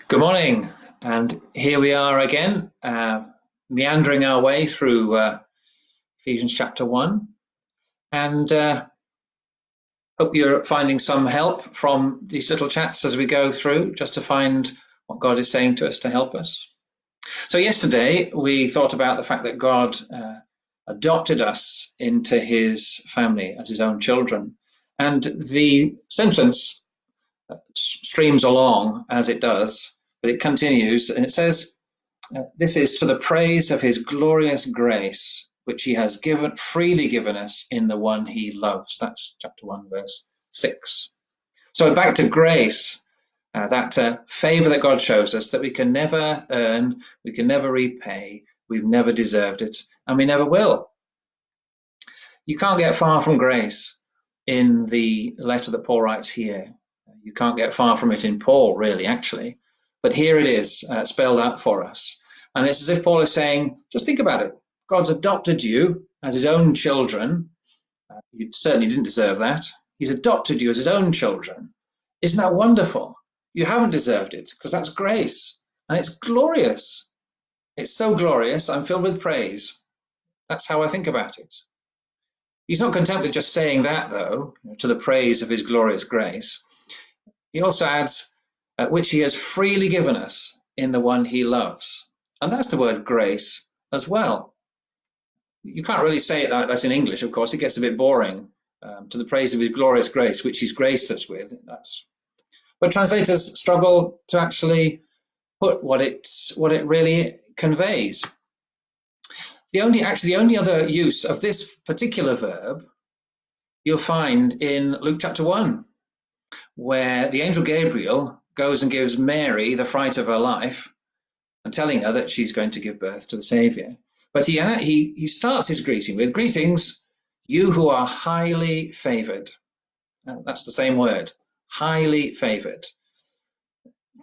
Good morning, and here we are again, meandering our way through Ephesians chapter 1, and hope you're finding some help from these little chats as we go through, just to find what God is saying to us to help us. So yesterday we thought about the fact that God adopted us into his family as his own children, and the sentence streams along as it does, but it continues, and it says, this is to the praise of his glorious grace, which he has freely given us in the one he loves. That's chapter 1, verse 6. So back to grace, that favor that God shows us that we can never earn, we can never repay, we've never deserved it, and we never will. You can't get far from grace in the letter that Paul writes here. You can't get far from it in Paul, really, actually. But here it is, spelled out for us. And it's as if Paul is saying, just think about it. God's adopted you as his own children. You certainly didn't deserve that. He's adopted you as his own children. Isn't that wonderful? You haven't deserved it, because that's grace. And it's glorious. It's so glorious, I'm filled with praise. That's how I think about it. He's not content with just saying that, though, to the praise of his glorious grace. He also adds, which he has freely given us in the one he loves. And that's the word grace as well. You can't really say it like that in English, of course. It gets a bit boring. To the praise of his glorious grace, which he's graced us with. But translators struggle to actually put what it really conveys. The only other use of this particular verb you'll find in Luke chapter 1, where the angel Gabriel goes and gives Mary the fright of her life and telling her that she's going to give birth to the Saviour. But he starts his greeting with, greetings, you who are highly favoured. That's the same word, highly favoured.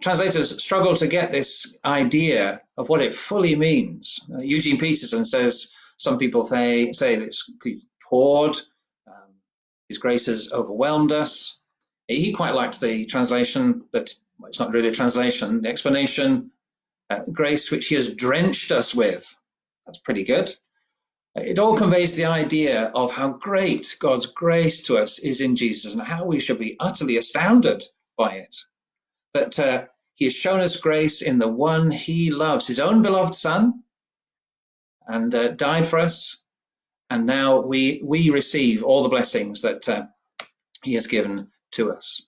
Translators struggle to get this idea of what it fully means. Eugene Peterson says some people say that it's poured, his grace has overwhelmed us. He quite liked the translation that, well, it's not really a translation, the explanation, grace which he has drenched us with. That's pretty good. It all conveys the idea of how great God's grace to us is in Jesus and how we should be utterly astounded by it. That he has shown us grace in the one he loves, his own beloved Son, and died for us. And now we receive all the blessings that he has given to us.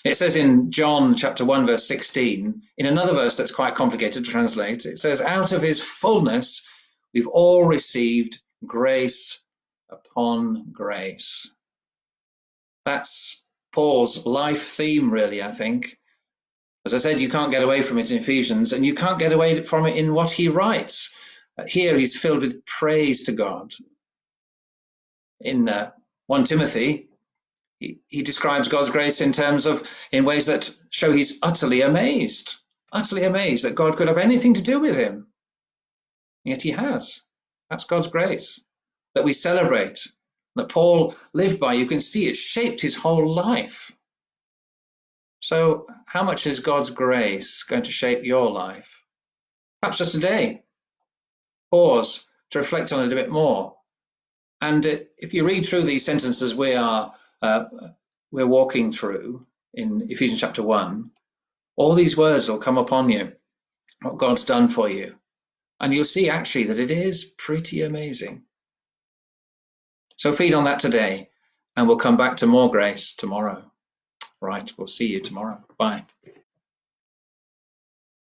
It says in John chapter 1, verse 16, in another verse that's quite complicated to translate, it says, out of his fullness, we've all received grace upon grace. That's Paul's life theme, really, I think. As I said, you can't get away from it in Ephesians, and you can't get away from it in what he writes. Here he's filled with praise to God. In 1 Timothy, he describes God's grace in ways that show he's utterly amazed that God could have anything to do with him. Yet he has. That's God's grace that we celebrate, that Paul lived by. You can see it shaped his whole life. So how much is God's grace going to shape your life? Perhaps just today, pause to reflect on it a bit more. And if you read through these sentences we're walking through in Ephesians chapter 1, all these words will come upon you, what God's done for you. And you'll see actually that it is pretty amazing. So feed on that today, and we'll come back to more grace tomorrow. Right, we'll see you tomorrow. Bye.